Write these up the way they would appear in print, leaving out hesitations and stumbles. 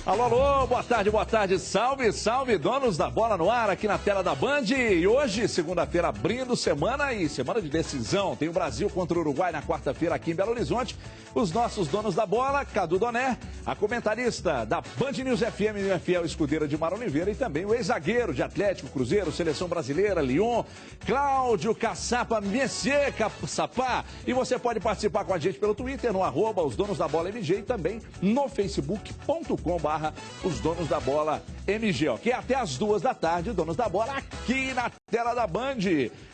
Alô, alô, boa tarde, salve, salve, donos da bola no ar aqui na tela da Band. E hoje, segunda-feira, abrindo semana e semana de decisão. Tem o Brasil contra o Uruguai na quarta-feira aqui em Belo Horizonte. Os nossos donos da bola, Cadu Doné, a comentarista da Band News FM, minha fiel escudeira de Mar Oliveira, e também o ex-zagueiro de Atlético, Cruzeiro, Seleção Brasileira, Lyon, Cláudio Caçapa, Messier Caçapá. E você pode participar com a gente pelo Twitter, no @ os donos da bola MG, e também no facebook.com/. Os donos da bola MG, ó, que é até as 2 da tarde, donos da bola aqui na tela da Band.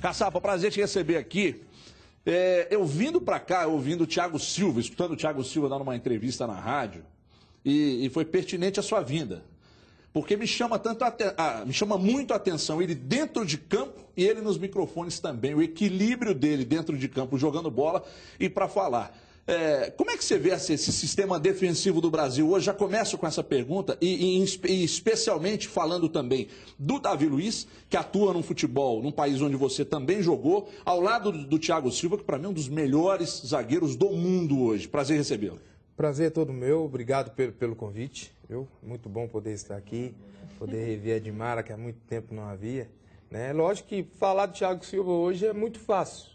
Caçapa, prazer te receber aqui. Eu vindo pra cá, ouvindo o Thiago Silva, escutando o Thiago Silva dando uma entrevista na rádio, e foi pertinente a sua vinda. Porque me chama muito a atenção ele dentro de campo e ele nos microfones também, o equilíbrio dele dentro de campo, jogando bola e para falar. Como é que você vê esse sistema defensivo do Brasil hoje? Já começo com essa pergunta e especialmente falando também do Davi Luiz, que atua no futebol, num país onde você também jogou, ao lado do Thiago Silva, que para mim é um dos melhores zagueiros do mundo hoje. Prazer recebê-lo. Prazer é todo meu, obrigado pelo convite. Muito bom poder estar aqui, poder rever a Edmara, que há muito tempo não havia. Lógico que falar do Thiago Silva hoje é muito fácil,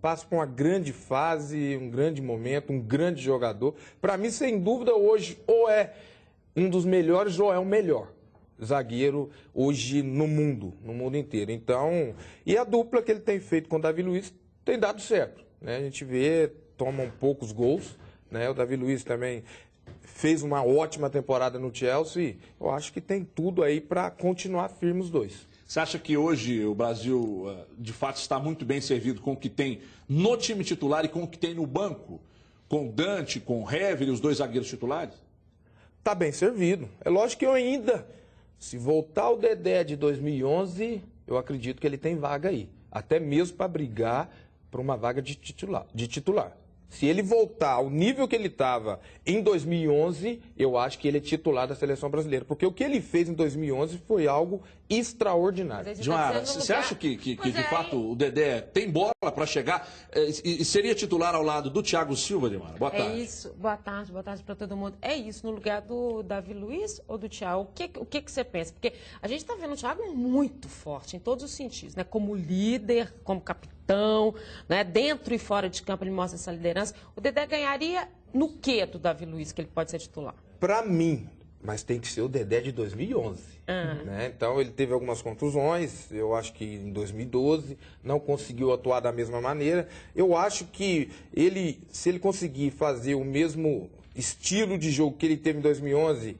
Passa por uma grande fase, um grande momento, um grande jogador. Para mim, sem dúvida, hoje ou é um dos melhores ou é o melhor zagueiro hoje no mundo inteiro. Então, e a dupla que ele tem feito com o Davi Luiz tem dado certo, A gente vê, tomam poucos gols, O Davi Luiz também fez uma ótima temporada no Chelsea. Eu acho que tem tudo aí para continuar firme os dois. Você acha que hoje o Brasil, de fato, está muito bem servido com o que tem no time titular e com o que tem no banco? Com o Dante, com o Hever e os 2 zagueiros titulares? Está bem servido. É lógico que eu ainda, se voltar o Dedé de 2011, eu acredito que ele tem vaga aí. Até mesmo para brigar por uma vaga de titular. Se ele voltar ao nível que ele estava em 2011, eu acho que ele é titular da Seleção Brasileira. Porque o que ele fez em 2011 foi algo extraordinário. Joara, você acha que de fato o Dedé tem bola para chegar e seria titular ao lado do Thiago Silva, Edmara? Boa tarde. É isso. Boa tarde para todo mundo. É isso, no lugar do Davi Luiz ou do Thiago? O que você pensa? Porque a gente está vendo o Thiago muito forte em todos os sentidos, Como líder, como capitão, Dentro e fora de campo ele mostra essa liderança. O Dedé ganharia no quê do Davi Luiz que ele pode ser titular? Para mim, mas tem que ser o Dedé de 2011. Então ele teve algumas contusões, eu acho que em 2012 não conseguiu atuar da mesma maneira. Eu acho que se ele conseguir fazer o mesmo estilo de jogo que ele teve em 2011,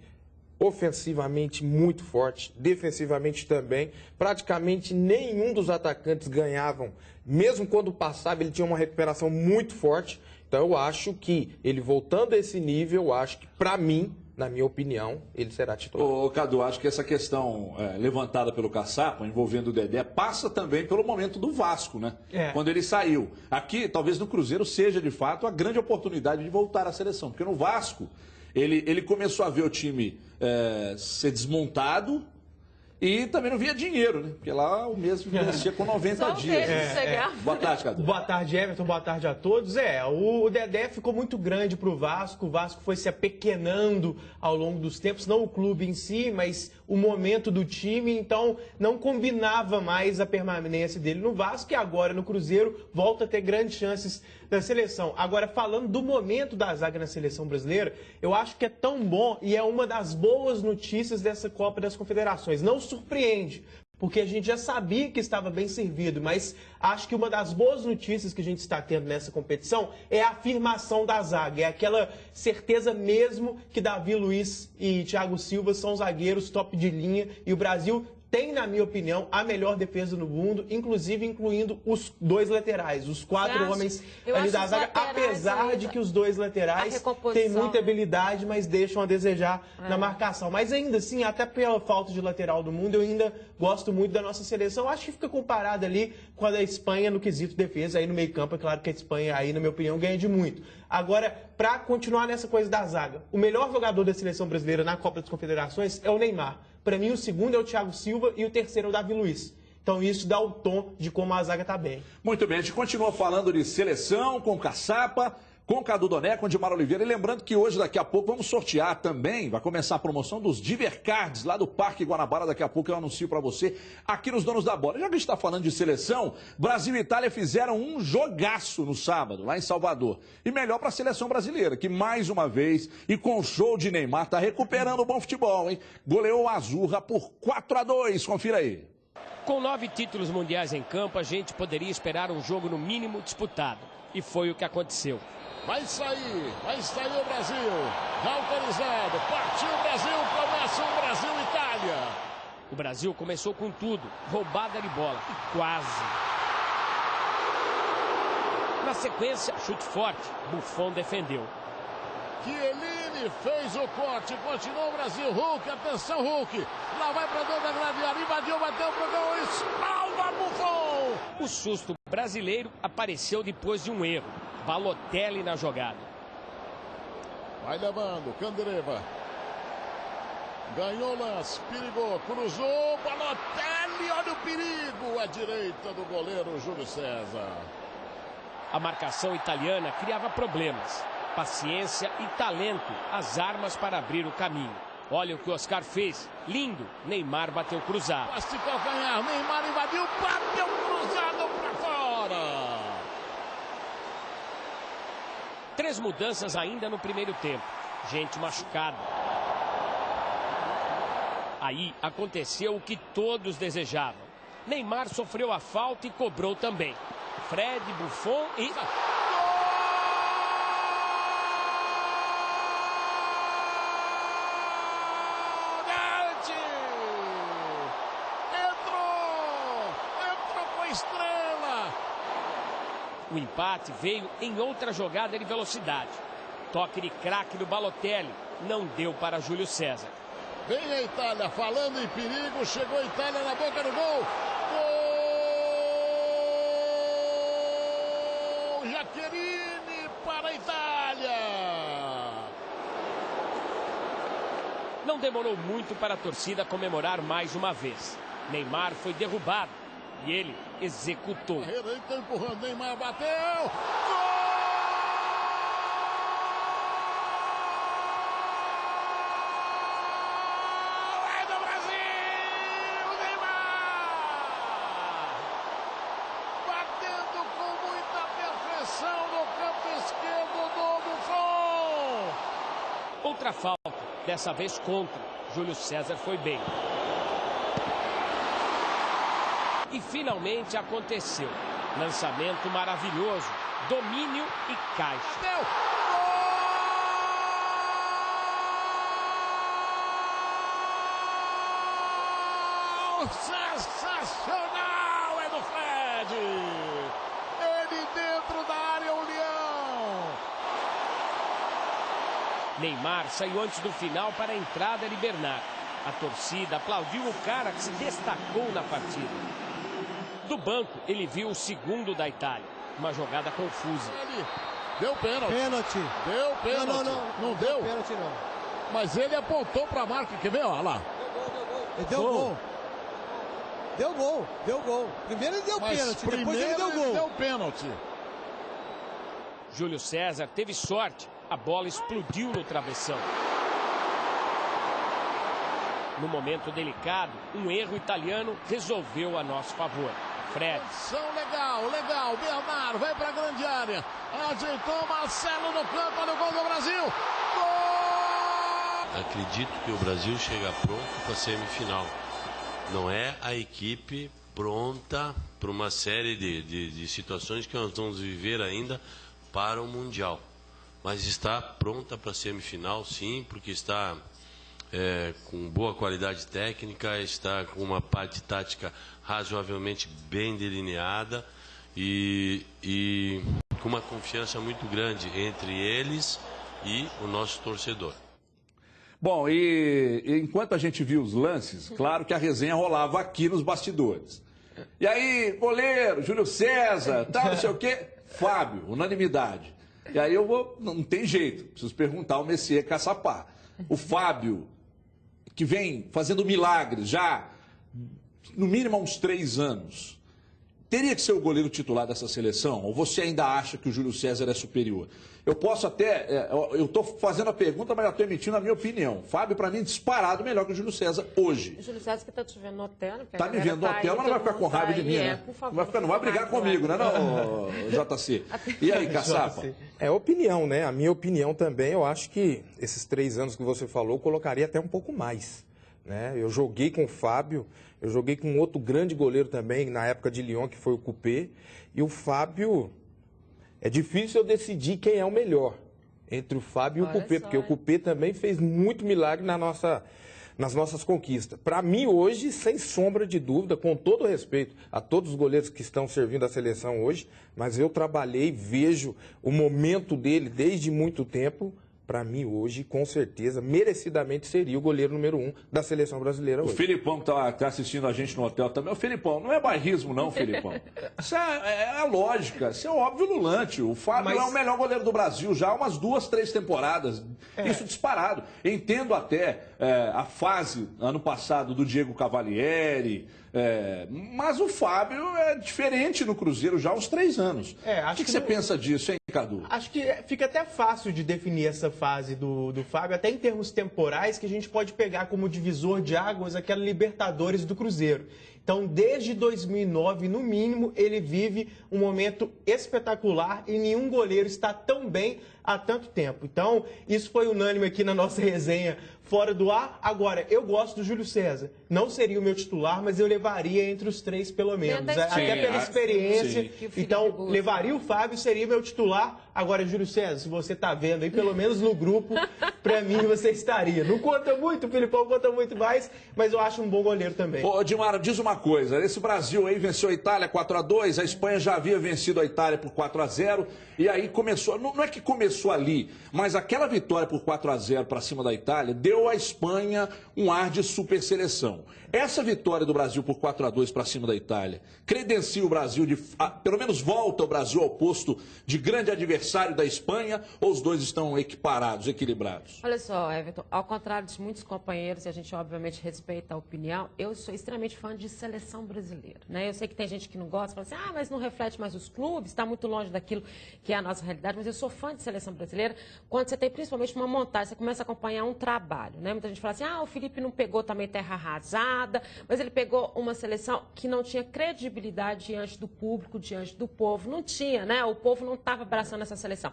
ofensivamente muito forte, defensivamente também, praticamente nenhum dos atacantes ganhavam, mesmo quando passava ele tinha uma recuperação muito forte. Então eu acho que ele voltando a esse nível, eu acho que para mim, na minha opinião, ele será titular. Ô, Cadu, acho que essa questão levantada pelo Caçapa, envolvendo o Dedé, passa também pelo momento do Vasco, Quando ele saiu. Aqui, talvez no Cruzeiro seja, de fato, a grande oportunidade de voltar à seleção. Porque no Vasco, ele começou a ver o time ser desmontado e também não via dinheiro, Porque lá o mesmo vencia com 90 dias. Boa tarde, Cadu. Boa tarde, Everton. Boa tarde a todos. O Dedé ficou muito grande para o Vasco. O Vasco foi se apequenando ao longo dos tempos. Não o clube em si, mas o momento do time. Então, não combinava mais a permanência dele no Vasco. E agora, no Cruzeiro, volta a ter grandes chances da seleção. Agora, falando do momento da zaga na seleção brasileira, eu acho que é tão bom e é uma das boas notícias dessa Copa das Confederações. Não surpreende, porque a gente já sabia que estava bem servido, mas acho que uma das boas notícias que a gente está tendo nessa competição é a afirmação da zaga, é aquela certeza mesmo que Davi Luiz e Thiago Silva são zagueiros top de linha e o Brasil tem, na minha opinião, a melhor defesa no mundo, inclusive incluindo os 2 laterais, os 4 homens ali da zaga, apesar de que os 2 laterais têm muita habilidade, mas deixam a desejar na marcação. Mas ainda assim, até pela falta de lateral do mundo, eu ainda gosto muito da nossa seleção. Acho que fica comparado ali com a da Espanha no quesito defesa, aí no meio campo, é claro que a Espanha, aí, na minha opinião, ganha de muito. Agora, para continuar nessa coisa da zaga, o melhor jogador da seleção brasileira na Copa das Confederações é o Neymar. Para mim, o segundo é o Thiago Silva e o terceiro é o Davi Luiz. Então isso dá o tom de como a zaga está bem. Muito bem, a gente continua falando de seleção com Caçapa, com Cadu Doné, com Dimar Oliveira. E lembrando que hoje, daqui a pouco, vamos sortear também, vai começar a promoção dos Divercards lá do Parque Guanabara. Daqui a pouco eu anuncio para você aqui nos Donos da Bola. Já que a gente está falando de seleção, Brasil e Itália fizeram um jogaço no sábado, lá em Salvador. E melhor para a seleção brasileira, que mais uma vez, e com o show de Neymar, está recuperando o bom futebol, hein? Goleou a Azurra por 4-2. Confira aí. Com 9 títulos mundiais em campo, a gente poderia esperar um jogo no mínimo disputado. E foi o que aconteceu. Vai sair o Brasil, já autorizado, partiu o Brasil, começa o Brasil-Itália. O Brasil começou com tudo, roubada de bola, e quase. Na sequência, chute forte, Buffon defendeu. Chiellini fez o corte, continuou o Brasil, Hulk, atenção Hulk, lá vai para dentro da grande área, invadiu, bateu pro gol, espalma Buffon. O susto brasileiro apareceu depois de um erro. Balotelli na jogada. Vai levando, Candreva. Ganhou o lance, perigou, cruzou, Balotelli, olha o perigo. À direita do goleiro Júlio César. A marcação italiana criava problemas. Paciência e talento, as armas para abrir o caminho. Olha o que o Oscar fez. Lindo. Neymar bateu cruzado. Passe de calcanhar, Neymar invadiu, bateu cruzado para fora. 3 mudanças ainda no primeiro tempo. Gente machucada. Aí aconteceu o que todos desejavam. Neymar sofreu a falta e cobrou também. Fred, Buffon e... O empate veio em outra jogada de velocidade. Toque de craque do Balotelli. Não deu para Júlio César. Vem a Itália, falando em perigo. Chegou a Itália na boca do gol. Gol! Jacqueline para a Itália. Não demorou muito para a torcida comemorar mais uma vez. Neymar foi derrubado. E ele executou. Ele está empurrando, Neymar bateu. Gol! É do Brasil! Neymar! Batendo com muita perfeição no campo esquerdo do Buffon. Outra falta, dessa vez contra. Júlio César foi bem. E finalmente aconteceu. Lançamento maravilhoso. Domínio e caixa. Deu! Gol! Sensacional! É do Fred! Ele dentro da área, o Leão! Neymar saiu antes do final para a entrada de Bernardo. A torcida aplaudiu o cara que se destacou na partida. Do banco, ele viu o segundo da Itália. Uma jogada confusa. Ele deu pênalti. Deu pênalti. Não deu? Pênalti não. Mas ele apontou para a marca. Quer ver? Olha lá. Ele deu gol. Deu gol. Primeiro ele deu pênalti, depois ele deu gol. Deu pênalti. Júlio César teve sorte. A bola explodiu no travessão. No momento delicado, um erro italiano resolveu a nosso favor. Fred. Legal. Bernardo vai para a grande área. Ajeitou Marcelo no canto. Olha o gol do Brasil. Gol! Acredito que o Brasil chega pronto para a semifinal. Não é a equipe pronta para uma série de situações que nós vamos viver ainda para o Mundial. Mas está pronta para a semifinal, sim, porque está com boa qualidade técnica, está com uma parte tática razoavelmente bem delineada e com uma confiança muito grande entre eles e o nosso torcedor. Bom, e enquanto a gente viu os lances, claro que a resenha rolava aqui nos bastidores. E aí, goleiro, Júlio César, tal, não sei o quê, Fábio, unanimidade. E aí não tem jeito, preciso perguntar ao Messier Caçapá. O Fábio, que vem fazendo milagres já, no mínimo há uns 3 anos, teria que ser o goleiro titular dessa seleção? Ou você ainda acha que o Júlio César é superior? Eu posso até... eu estou fazendo a pergunta, mas eu estou emitindo a minha opinião. Fábio, para mim, disparado melhor que o Júlio César hoje. O Júlio César que está te vendo no hotel, né? Está me vendo no hotel, mas não vai ficar com raiva de mim, né? Por favor, não vai brigar comigo, né, não, JC? E aí, Caçapa? É opinião, né? A minha opinião também, eu acho que esses 3 anos que você falou, eu colocaria até um pouco mais. Né? Eu joguei com o Fábio, eu joguei com outro grande goleiro também, na época de Lyon, que foi o Coupé. E o Fábio, é difícil eu decidir quem é o melhor entre o Fábio e o Coupé, porque o Coupé também fez muito milagre nas nossas conquistas. Para mim, hoje, sem sombra de dúvida, com todo respeito a todos os goleiros que estão servindo a seleção hoje, mas eu trabalhei, vejo o momento dele desde muito tempo. Para mim, hoje, com certeza, merecidamente seria o goleiro número 1 da seleção brasileira hoje. O Filipão tá assistindo a gente no hotel também. O Filipão, não é bairrismo não, Filipão. Isso é a lógica, isso é óbvio lulante. O Fábio é o melhor goleiro do Brasil já há umas 2, 3 temporadas. Isso disparado. Entendo até a fase, ano passado, do Diego Cavalieri... mas o Fábio é diferente no Cruzeiro já há uns 3 anos. O que você pensa disso, hein, Cadu? Acho que fica até fácil de definir essa fase do Fábio, até em termos temporais, que a gente pode pegar como divisor de águas aquela Libertadores do Cruzeiro. Então, desde 2009, no mínimo, ele vive um momento espetacular e nenhum goleiro está tão bem há tanto tempo. Então, isso foi unânime aqui na nossa resenha fora do ar. Agora, eu gosto do Júlio César. Não seria o meu titular, mas eu levaria entre os 3, pelo menos. Até pela experiência. Então, levaria o Fábio, seria meu titular. Agora, Júlio César, se você está vendo aí, pelo menos no grupo, para mim você estaria. Não conta muito, o Filipão conta muito mais, mas eu acho um bom goleiro também. Ô, Dimara, diz uma coisa. Esse Brasil aí venceu a Itália 4-2, a Espanha já havia vencido a Itália por 4-0, e aí começou, não é que começou ali, mas aquela vitória por 4-0 para cima da Itália deu à Espanha um ar de super seleção. Essa vitória do Brasil por 4-2 para cima da Itália credencia o Brasil, pelo menos volta o Brasil ao posto de grande adversário da Espanha, ou os dois estão equiparados, equilibrados? Olha só, Everton, ao contrário de muitos companheiros, e a gente obviamente respeita a opinião, eu sou extremamente fã de seleção brasileira, né? Eu sei que tem gente que não gosta, fala assim, mas não reflete mais os clubes, está muito longe daquilo que é a nossa realidade, mas eu sou fã de seleção brasileira quando você tem principalmente uma montagem, você começa a acompanhar um trabalho, né? Muita gente fala assim, o Felipe não pegou também terra arrasada, mas ele pegou uma seleção que não tinha credibilidade diante do público, diante do povo, não tinha, né? O povo não estava abraçando essa seleção.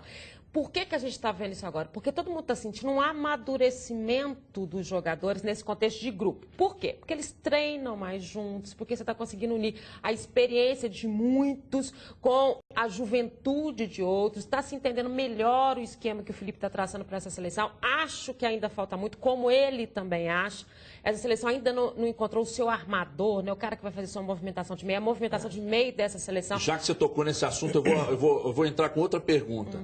Por que a gente está vendo isso agora? Porque todo mundo está sentindo um amadurecimento dos jogadores nesse contexto de grupo. Por quê? Porque eles treinam mais juntos, porque você está conseguindo unir a experiência de muitos com a juventude de outros, está se entendendo melhor o esquema que o Felipe está traçando para essa seleção. Acho que ainda falta muito, como ele também acha. Essa seleção ainda não encontrou o seu armador, né? O cara que vai fazer sua movimentação de meio, a movimentação de meio dessa seleção. Já que você tocou nesse assunto, eu vou entrar com outra pergunta.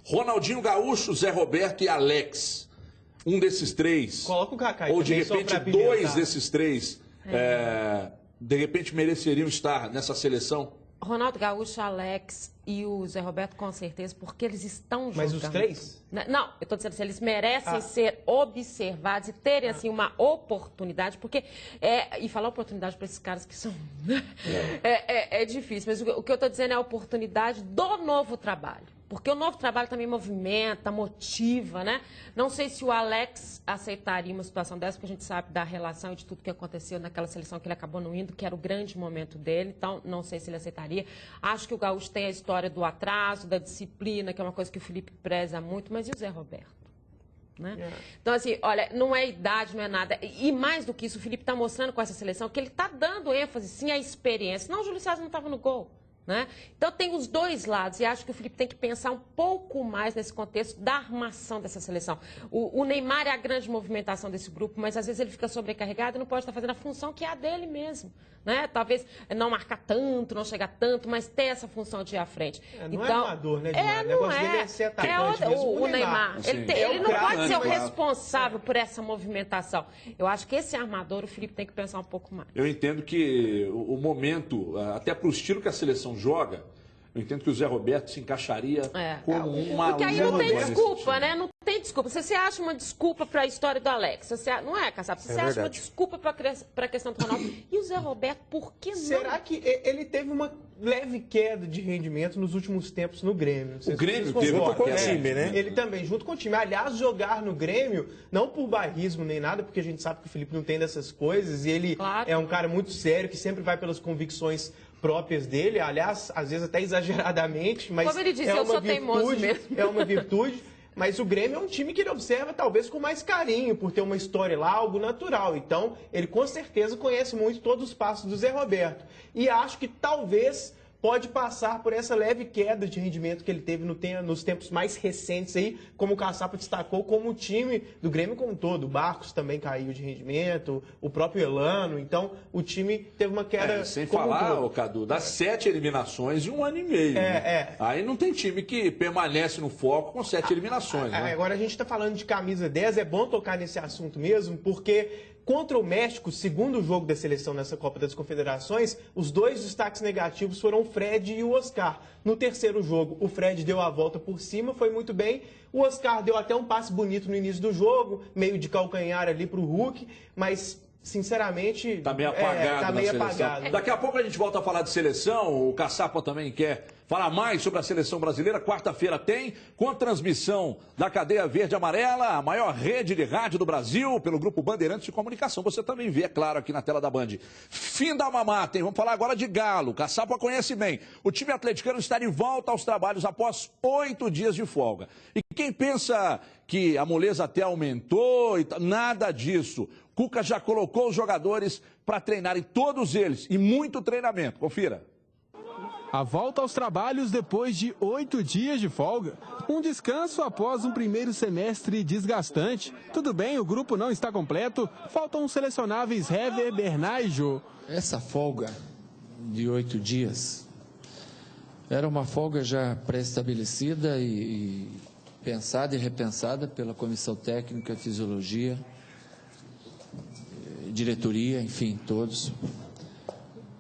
Ronaldinho Gaúcho, Zé Roberto e Alex. Um desses 3. Coloca o Kaká aí ou de repente 2 desses 3, de repente mereceriam estar nessa seleção? Ronaldo Gaúcho, Alex e o Zé Roberto, com certeza, porque eles estão jogando. Mas os 3? Não, eu estou dizendo assim, eles merecem ser observados e terem assim, uma oportunidade, porque... e falar oportunidade para esses caras que são... é difícil, mas o que eu estou dizendo é a oportunidade do novo trabalho. Porque o novo trabalho também movimenta, motiva, né? Não sei se o Alex aceitaria uma situação dessa, porque a gente sabe da relação e de tudo que aconteceu naquela seleção que ele acabou não indo, que era o grande momento dele. Então, não sei se ele aceitaria. Acho que o Gaúcho tem a história do atraso, da disciplina, que é uma coisa que o Felipe preza muito. Mas e o Zé Roberto? Né? Então, assim, olha, não é idade, não é nada. E mais do que isso, o Felipe está mostrando com essa seleção que ele está dando ênfase, sim, à experiência. Senão o Júlio César não estava no gol. Né? Então tem os dois lados e acho que o Felipe tem que pensar um pouco mais nesse contexto da armação dessa seleção. O Neymar é a grande movimentação desse grupo, mas às vezes ele fica sobrecarregado e não pode estar fazendo a função que é a dele mesmo. Né? Talvez não marcar tanto, não chegar tanto, mas ter essa função de ir à frente. Não então, é amador, né, Dimar? O negócio dele é ser atacante mesmo. O Neymar. Ele não pode ser o responsável por essa movimentação. Eu acho que esse armador, o Felipe tem que pensar um pouco mais. Eu entendo que o momento, até para o estilo que a seleção joga, eu entendo que o Zé Roberto se encaixaria como uma... Porque aí não tem desculpa, né? Não tem desculpa. Se você acha uma desculpa para a história do Alex, não é, Kassab? Se você acha uma desculpa para a questão do Ronaldo, e o Zé Roberto, por que não? Será que ele teve uma leve queda de rendimento nos últimos tempos no Grêmio. O Grêmio teve uma com o queda. time, né? Ele também, junto com o time. Aliás, jogar no Grêmio, não por bairrismo nem nada, porque a gente sabe que o Felipe não tem dessas coisas, e ele é um cara muito sério, que sempre vai pelas convicções próprias dele, aliás, às vezes até exageradamente, mas como ele disse, eu sou teimoso mesmo. É uma virtude. Mas o Grêmio é um time que ele observa talvez com mais carinho, por ter uma história lá, algo natural. Então, ele com certeza conhece muito todos os passos do Zé Roberto. E acho que talvez pode passar por essa leve queda de rendimento que ele teve nos tempos mais recentes aí, como o Caçapa destacou, como o time do Grêmio como um todo. O Barcos também caiu de rendimento, o próprio Elano. Então, o time teve uma queda... sem falar, Cadu, das 7 eliminações em 1 ano e meio. Né? Aí não tem time que permanece no foco com 7 eliminações. Né? Agora a gente está falando de camisa 10, é bom tocar nesse assunto mesmo, porque... Contra o México, segundo jogo da seleção nessa Copa das Confederações, os 2 destaques negativos foram o Fred e o Oscar. No terceiro jogo, o Fred deu a volta por cima, foi muito bem. O Oscar deu até um passe bonito no início do jogo, meio de calcanhar ali para o Hulk, mas... Sinceramente, tá meio apagado tá meio apagado. Daqui a pouco a gente volta a falar de seleção. O Caçapa também quer falar mais sobre a seleção brasileira. Quarta-feira tem, com transmissão da Cadeia Verde Amarela, a maior rede de rádio do Brasil, pelo Grupo Bandeirantes de Comunicação. Você também vê, é claro, aqui na tela da Band. Fim da mamata, hein? Vamos falar agora de Galo. O Caçapa conhece bem. O time atleticano está de volta aos trabalhos após 8 dias de folga. E quem pensa que a moleza até aumentou, nada disso. Cuca já colocou os jogadores para treinarem, todos eles, e muito treinamento. Confira. A volta aos trabalhos depois de 8 dias de folga. Um descanso após um primeiro semestre desgastante. Tudo bem, o grupo não está completo. Faltam os selecionáveis Hever, Bernard e Jô. Essa folga de 8 dias era uma folga já pré-estabelecida e pensada e repensada pela Comissão Técnica, Fisiologia, diretoria, enfim, todos.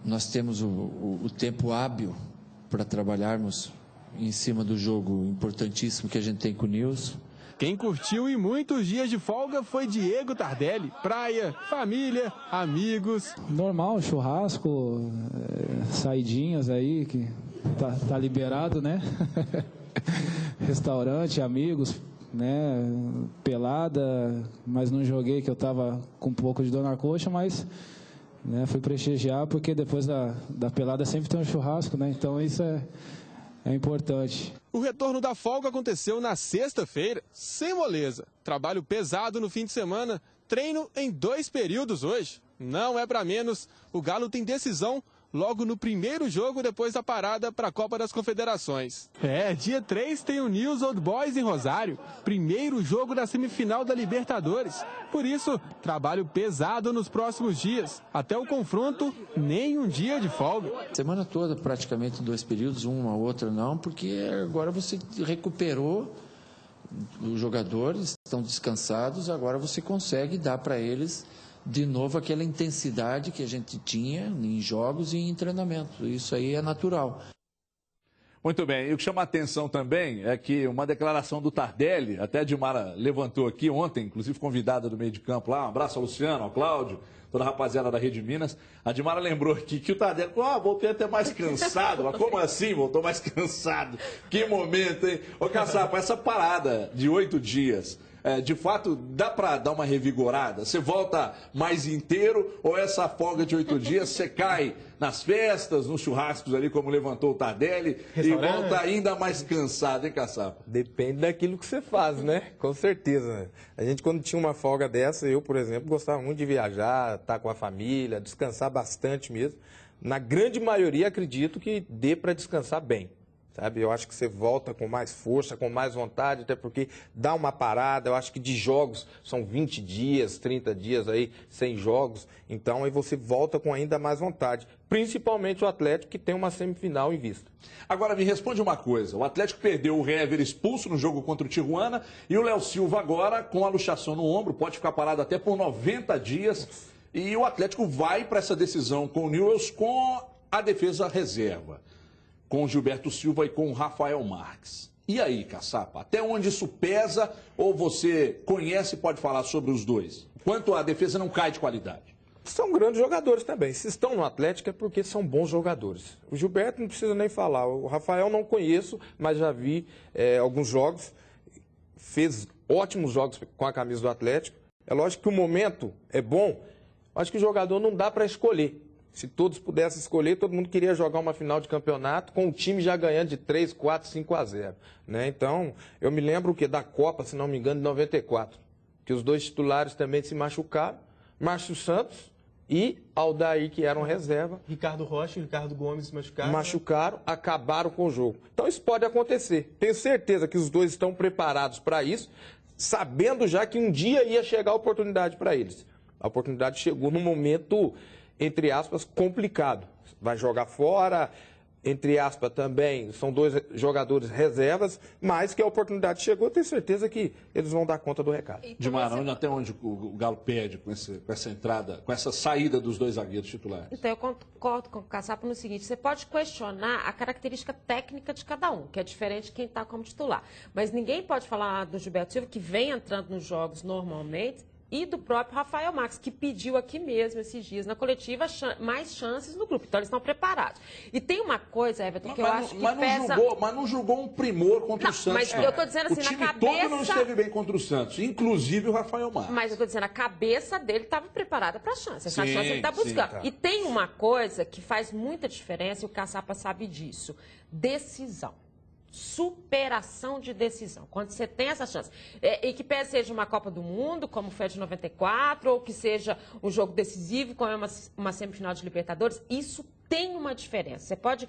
Nós temos o tempo hábil para trabalharmos em cima do jogo importantíssimo que a gente tem com o Nilson. Quem curtiu e muitos dias de folga foi Diego Tardelli. Praia, família, amigos. Normal, churrasco, saidinhas aí, que tá liberado, né? Restaurante, amigos, né, pelada, mas não joguei que eu estava com um pouco de dor na coxa, mas né, fui prestigiar porque depois da pelada sempre tem um churrasco, né, então isso é importante. O retorno da folga aconteceu na sexta-feira, sem moleza. Trabalho pesado no fim de semana, treino em 2 períodos hoje. Não é para menos, o Galo tem decisão logo no primeiro jogo depois da parada para a Copa das Confederações. Dia 3 tem o News Old Boys em Rosário, primeiro jogo da semifinal da Libertadores. Por isso, trabalho pesado nos próximos dias. Até o confronto, nem um dia de folga. Semana toda, praticamente 2 períodos, uma outra não, porque agora você recuperou, os jogadores estão descansados, agora você consegue dar para eles de novo aquela intensidade que a gente tinha em jogos e em treinamento. Isso aí é natural. Muito bem. E o que chama a atenção também é que uma declaração do Tardelli, até a Dilmara levantou aqui ontem, inclusive convidada do meio de campo lá, um abraço ao Luciano, ao Cláudio, toda a rapaziada da Rede Minas. A Dilmara lembrou aqui que o Tardelli, voltei até mais cansado. Mas como assim voltou mais cansado? Que momento, hein? Ô, Caçapa, essa parada de 8 dias... de fato, dá para dar uma revigorada? Você volta mais inteiro ou essa folga de 8 dias você cai nas festas, nos churrascos ali, como levantou o Tardelli, e volta ainda mais cansado, hein, Caçapa? Depende daquilo que você faz, né? Com certeza. A gente, quando tinha uma folga dessa, eu, por exemplo, gostava muito de viajar, estar com a família, descansar bastante mesmo. Na grande maioria, acredito que dê para descansar bem. Sabe? Eu acho que você volta com mais força, com mais vontade, até porque dá uma parada. Eu acho que de jogos são 20 dias, 30 dias aí sem jogos. Então aí você volta com ainda mais vontade. Principalmente o Atlético, que tem uma semifinal em vista. Agora me responde uma coisa. O Atlético perdeu o Hever expulso no jogo contra o Tijuana e o Léo Silva agora com a luxação no ombro. Pode ficar parado até por 90 dias. E o Atlético vai para essa decisão com o Newell's com a defesa reserva, com o Gilberto Silva e com o Rafael Marques. E aí, Caçapa, até onde isso pesa ou você conhece e pode falar sobre os dois? Quanto a defesa não cai de qualidade? são grandes jogadores também. Se estão no Atlético é porque são bons jogadores. O Gilberto não precisa nem falar. O Rafael não conheço, mas já vi alguns jogos. Fez ótimos jogos com a camisa do Atlético. É lógico que o momento é bom. Acho que o jogador não dá para escolher. Se todos pudessem escolher, todo mundo queria jogar uma final de campeonato com o time já ganhando de 3, 4, 5-0. Né? Então, eu me lembro da Copa, se não me engano, de 94. Que os dois titulares também se machucaram. Márcio Santos e Aldair, que eram reserva. Ricardo Rocha e Ricardo Gomes machucaram. Machucaram, acabaram com o jogo. Então, isso pode acontecer. Tenho certeza que os dois estão preparados para isso, sabendo já que um dia ia chegar a oportunidade para eles. A oportunidade chegou num momento, entre aspas, complicado. Vai jogar fora, entre aspas também, são dois jogadores reservas, mas que a oportunidade chegou, tenho certeza que eles vão dar conta do recado. Dimara, até onde o Galo perde com essa entrada, com essa saída dos dois zagueiros titulares? Então, eu concordo com o Caçapa no seguinte, você pode questionar a característica técnica de cada um, que é diferente de quem está como titular. Mas ninguém pode falar do Gilberto Silva, que vem entrando nos jogos normalmente, e do próprio Rafael Marques, que pediu aqui mesmo esses dias na coletiva mais chances no grupo. Então, eles estão preparados. E tem uma coisa, Everton, que eu acho que pesa... Mas não julgou um primor contra o Santos. Mas eu estou dizendo assim, na cabeça... O time todo não esteve bem contra o Santos, inclusive o Rafael Marques. Mas eu estou dizendo, a cabeça dele estava preparada para a chance. Essa chance ele está buscando. Tá. E tem uma coisa que faz muita diferença, e o Caçapa sabe disso. Decisão. Superação de decisão, quando você tem essa chance. E que seja uma Copa do Mundo, como foi a de 94, ou que seja um jogo decisivo, como é uma semifinal de Libertadores, isso tem uma diferença. Você pode...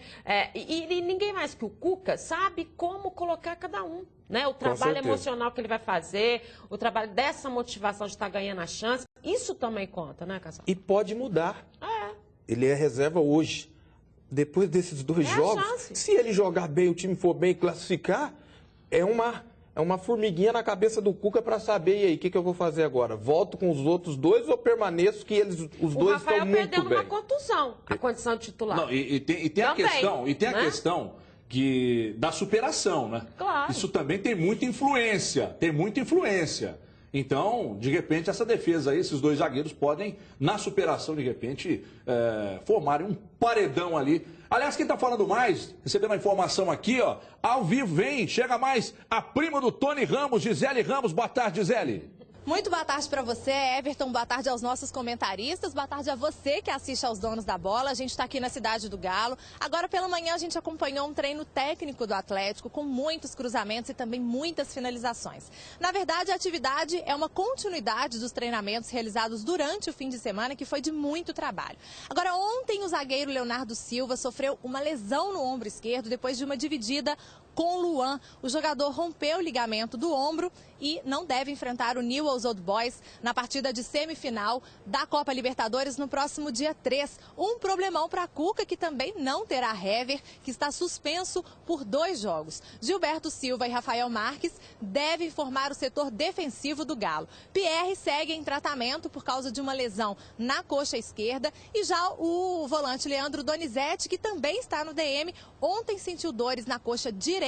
E ninguém mais que o Cuca sabe como colocar cada um. Né? O trabalho emocional que ele vai fazer, o trabalho dessa motivação de estar ganhando a chance, isso também conta, né, Cassal? E pode mudar. Ele é reserva hoje. Depois desses dois jogos, se ele jogar bem, o time for bem classificar, é uma formiguinha na cabeça do Cuca para saber, e aí, o que eu vou fazer agora? Volto com os outros dois ou permaneço que os dois estão muito bem? O Rafael perdendo uma contusão, a condição de titular. Não, e tem também, a questão da superação, né? Claro. Isso também tem muita influência, Então, de repente, essa defesa aí, esses dois zagueiros podem, na superação, de repente, formarem um paredão ali. Aliás, quem está falando mais, recebendo a informação aqui, ó, ao vivo, chega mais a prima do Tony Ramos, Gisele Ramos. Boa tarde, Gisele. Muito boa tarde para você, Everton. Boa tarde aos nossos comentaristas. Boa tarde a você que assiste aos Donos da Bola. A gente está aqui na Cidade do Galo. Agora pela manhã a gente acompanhou um treino técnico do Atlético com muitos cruzamentos e também muitas finalizações. Na verdade, a atividade é uma continuidade dos treinamentos realizados durante o fim de semana, que foi de muito trabalho. Agora, ontem o zagueiro Leonardo Silva sofreu uma lesão no ombro esquerdo depois de uma dividida com o Luan. O jogador rompeu o ligamento do ombro e não deve enfrentar o Newell's Old Boys na partida de semifinal da Copa Libertadores no próximo dia 3. Um problemão para Cuca, que também não terá Hever, que está suspenso por 2 jogos. Gilberto Silva e Rafael Marques devem formar o setor defensivo do Galo. Pierre segue em tratamento por causa de uma lesão na coxa esquerda, e já o volante Leandro Donizete, que também está no DM, ontem sentiu dores na coxa direita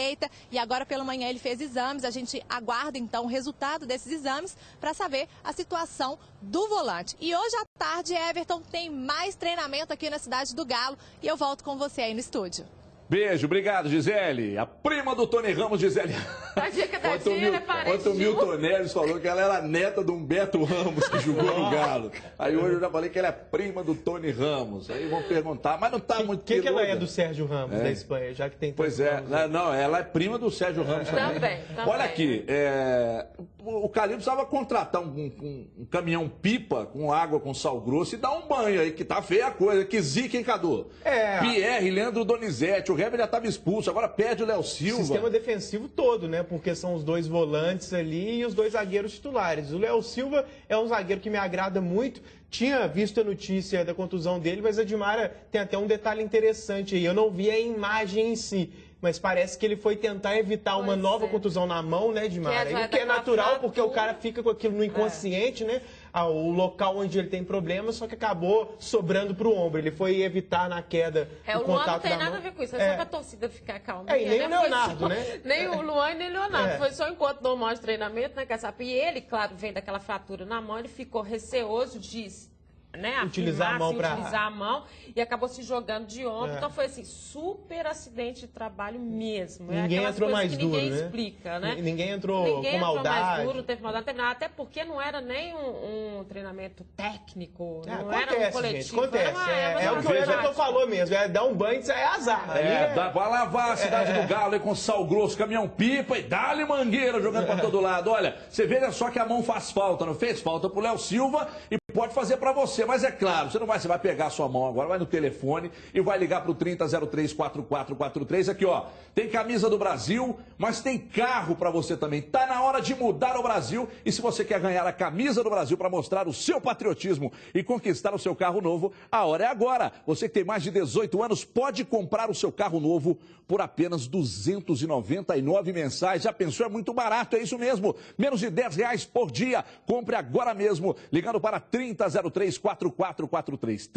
e agora pela manhã ele fez exames. A gente aguarda então o resultado desses exames para saber a situação do volante. E hoje à tarde, Everton, tem mais treinamento aqui na Cidade do Galo e eu volto com você aí no estúdio. Beijo, obrigado, Gisele. A prima do Tony Ramos, Gisele. A dica da Gisele, Ontem o Milton Neves falou que ela era neta de Humberto Ramos, que jogou no Galo. Aí hoje eu já falei que ela é prima do Tony Ramos. Aí vão perguntar, mas não tá muito... Quem que ela é do Sérgio Ramos, da Espanha, já que tem... Pois é, não, ela é prima do Sérgio Ramos também. Olha aqui, o Calil precisava contratar um caminhão-pipa com água, com sal grosso e dar um banho aí, que tá feia a coisa. Que zica, hein, Cadu? Pierre, Leandro Donizete, o Hever já estava expulso, agora perde o Léo Silva. Sistema defensivo todo, né? Porque são os 2 volantes ali e os 2 zagueiros titulares. O Léo Silva é um zagueiro que me agrada muito. Tinha visto a notícia da contusão dele, mas a Dimara tem até um detalhe interessante aí. Eu não vi a imagem em si, mas parece que ele foi tentar evitar uma nova contusão na mão, né, Dimara? O que é natural, porque o cara fica com aquilo no inconsciente, né? O local onde ele tem problema, só que acabou sobrando pro ombro. Ele foi evitar na queda o contato da mão. O Luan não tem nada a ver com isso, é só pra torcida ficar calma. E nem o Leonardo, né? Nem o Luan e nem o Leonardo. Foi só um encontro normal de treinamento, né, Caçapa? E ele, claro, vem daquela fratura na mão, ele ficou receoso, diz né, utilizar a mão e acabou se jogando de ombro. Então foi assim, super acidente de trabalho mesmo. Ninguém entrou mais duro, ninguém explica, né? Ninguém entrou com maldade. Mais duro, teve maldade, teve nada. Até porque não era nem um treinamento técnico, não acontece, era um coletivo. Gente, acontece. É o que o Everton falou mesmo, dar um banho é azar. Vai lavar a cidade do Galo aí com sal grosso, caminhão-pipa e dá-lhe mangueira jogando pra todo lado. Olha, você vê só que a mão faz falta, não fez falta pro Léo Silva e pode fazer pra você, mas é claro, você vai pegar a sua mão agora, vai no telefone e vai ligar pro 3003-4443. Aqui, ó, tem camisa do Brasil, mas tem carro pra você também. Tá na hora de mudar o Brasil e se você quer ganhar a camisa do Brasil pra mostrar o seu patriotismo e conquistar o seu carro novo, a hora é agora. Você que tem mais de 18 anos pode comprar o seu carro novo por apenas R$ 299 mensais. Já pensou? É muito barato, é isso mesmo. Menos de R$10 por dia. Compre agora mesmo, ligando para 3003-4443.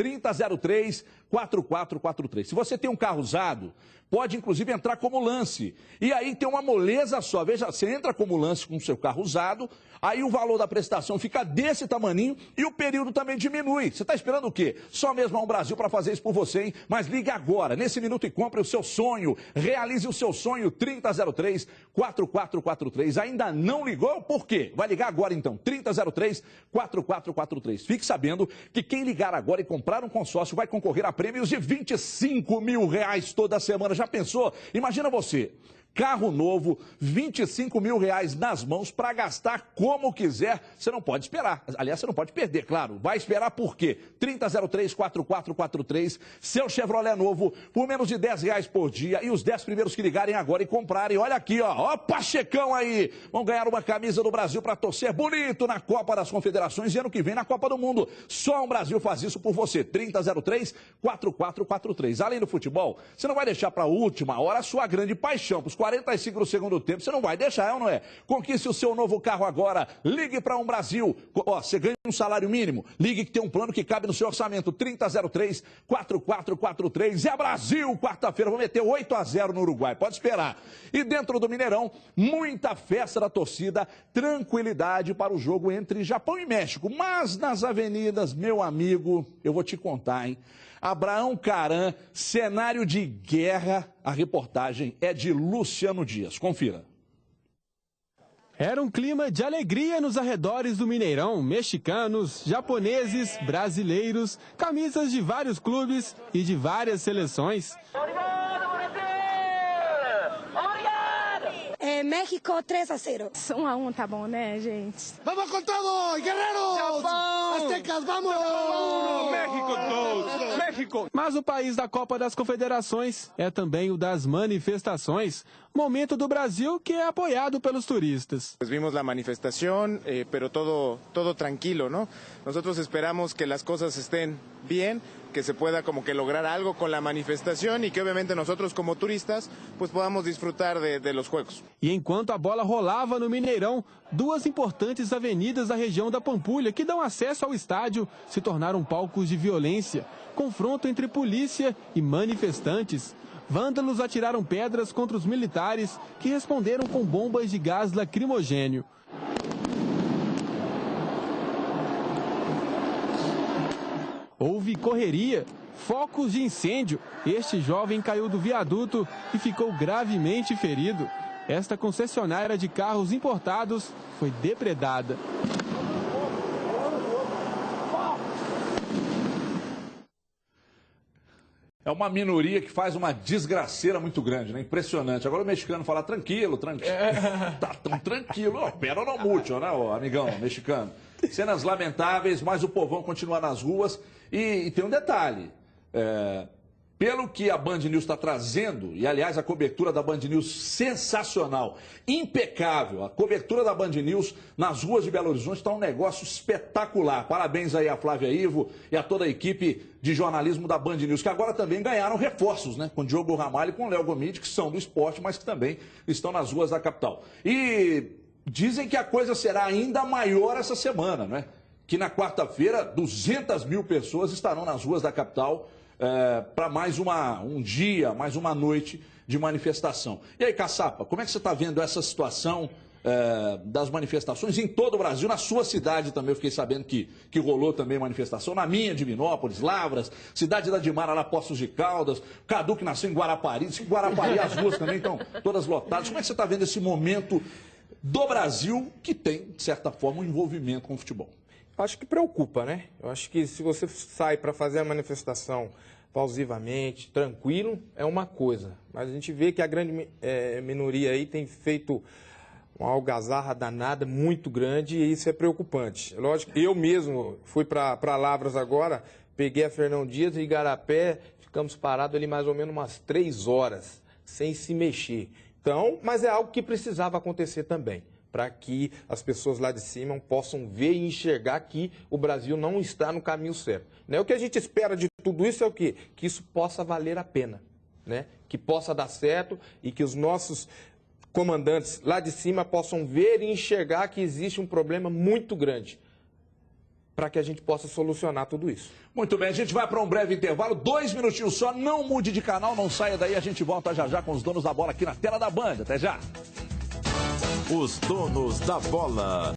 3003-4443. Se você tem um carro usado, pode inclusive entrar como lance. E aí tem uma moleza só. Veja, você entra como lance com o seu carro usado, aí o valor da prestação fica desse tamaninho e o período também diminui. Você está esperando o quê? Só mesmo a Brasil para fazer isso por você, hein? Mas ligue agora, nesse minuto, e compre o seu sonho. Realize o seu sonho, 3003-4443. Ainda não ligou? Por quê? Vai ligar agora então, 3003-4443. Fique sabendo que quem ligar agora e comprar um consórcio vai concorrer a prêmios de R$25 mil toda semana. Já pensou? Imagina você, carro novo, R$25 mil nas mãos para gastar como quiser. Você não pode esperar. Aliás, você não pode perder, claro. Vai esperar por quê? 3003-4443, seu Chevrolet novo, por menos de R$10 por dia. E os 10 primeiros que ligarem agora e comprarem. Olha aqui, ó, Pachecão aí. Vão ganhar uma camisa do Brasil para torcer bonito na Copa das Confederações e ano que vem na Copa do Mundo. Só o Brasil faz isso por você. 3003-4443. Além do futebol, você não vai deixar para a última hora a sua grande paixão. Para os 45 do segundo tempo, você não vai deixar, ou não é? Conquiste o seu novo carro agora. Ligue para Brasil. Ó, você ganha um salário mínimo. Ligue que tem um plano que cabe no seu orçamento. 3003-4443. É Brasil, quarta-feira. Vou meter 8-0 no Uruguai. Pode esperar. E dentro do Mineirão, muita festa da torcida. Tranquilidade para o jogo entre Japão e México. Mas nas avenidas, meu amigo, eu vou te contar, hein? Abraão Caran, cenário de guerra. A reportagem é de Luciano Dias. Confira. Era um clima de alegria nos arredores do Mineirão. Mexicanos, japoneses, brasileiros, camisas de vários clubes e de várias seleções. México 3-0. 1-1, tá bom, né, gente? Vamos com todo, guerreiros! Japão! Aztecas, vamos! México 2! México! Mas o país da Copa das Confederações é também o das manifestações. Momento do Brasil que é apoiado pelos turistas. Vimos a manifestação, pero todo tranquilo, ¿no? Nosotros esperamos que las cosas estén bien, que se pueda como que lograr algo con la manifestación y que obviamente nosotros como turistas pues podamos disfrutar de los juegos. E enquanto a bola rolava no Mineirão, duas importantes avenidas da região da Pampulha que dão acesso ao estádio se tornaram palcos de violência. Confronto entre polícia e manifestantes. Vândalos atiraram pedras contra os militares que responderam com bombas de gás lacrimogênio. Houve correria, focos de incêndio. Este jovem caiu do viaduto e ficou gravemente ferido. Esta concessionária de carros importados foi depredada. É uma minoria que faz uma desgraceira muito grande, né? Impressionante. Agora o mexicano fala tranquilo. Tá tão tranquilo. Oh, pero no mucho, né, oh, amigão mexicano? Cenas lamentáveis, mas o povão continua nas ruas. E tem um detalhe. Pelo que a Band News está trazendo, e aliás a cobertura da Band News sensacional, impecável, a cobertura da Band News nas ruas de Belo Horizonte está um negócio espetacular. Parabéns aí a Flávia Ivo e a toda a equipe de jornalismo da Band News, que agora também ganharam reforços, né? Com Diogo Ramalho e com Léo Gomide, que são do esporte, mas que também estão nas ruas da capital. E dizem que a coisa será ainda maior essa semana, né? Que na quarta-feira 200 mil pessoas estarão nas ruas da capital para mais um dia, mais uma noite de manifestação. E aí, Caçapa, como é que você está vendo essa situação das manifestações em todo o Brasil, na sua cidade também, eu fiquei sabendo que rolou também manifestação, na minha, Divinópolis, Lavras, cidade da Dimara, lá Poços de Caldas, Cadu que nasceu em Guarapari, diz que Guarapari as ruas também estão todas lotadas. Como é que você está vendo esse momento do Brasil que tem, de certa forma, um envolvimento com o futebol? Acho que preocupa, né? Eu acho que se você sai para fazer a manifestação pausivamente, tranquilo, é uma coisa. Mas a gente vê que a grande minoria aí tem feito uma algazarra danada muito grande e isso é preocupante. Lógico, eu mesmo fui para Lavras agora, peguei a Fernão Dias e Igarapé, ficamos parados ali mais ou menos umas 3 horas, sem se mexer. Então, mas é algo que precisava acontecer também, para que as pessoas lá de cima possam ver e enxergar que o Brasil não está no caminho certo. Né? O que a gente espera de tudo isso é o quê? Que isso possa valer a pena, né? Que possa dar certo e que os nossos comandantes lá de cima possam ver e enxergar que existe um problema muito grande para que a gente possa solucionar tudo isso. Muito bem, a gente vai para um breve intervalo, 2 minutinhos só, não mude de canal, não saia daí, a gente volta já com os donos da bola aqui na tela da Band. Até já! Os donos da bola.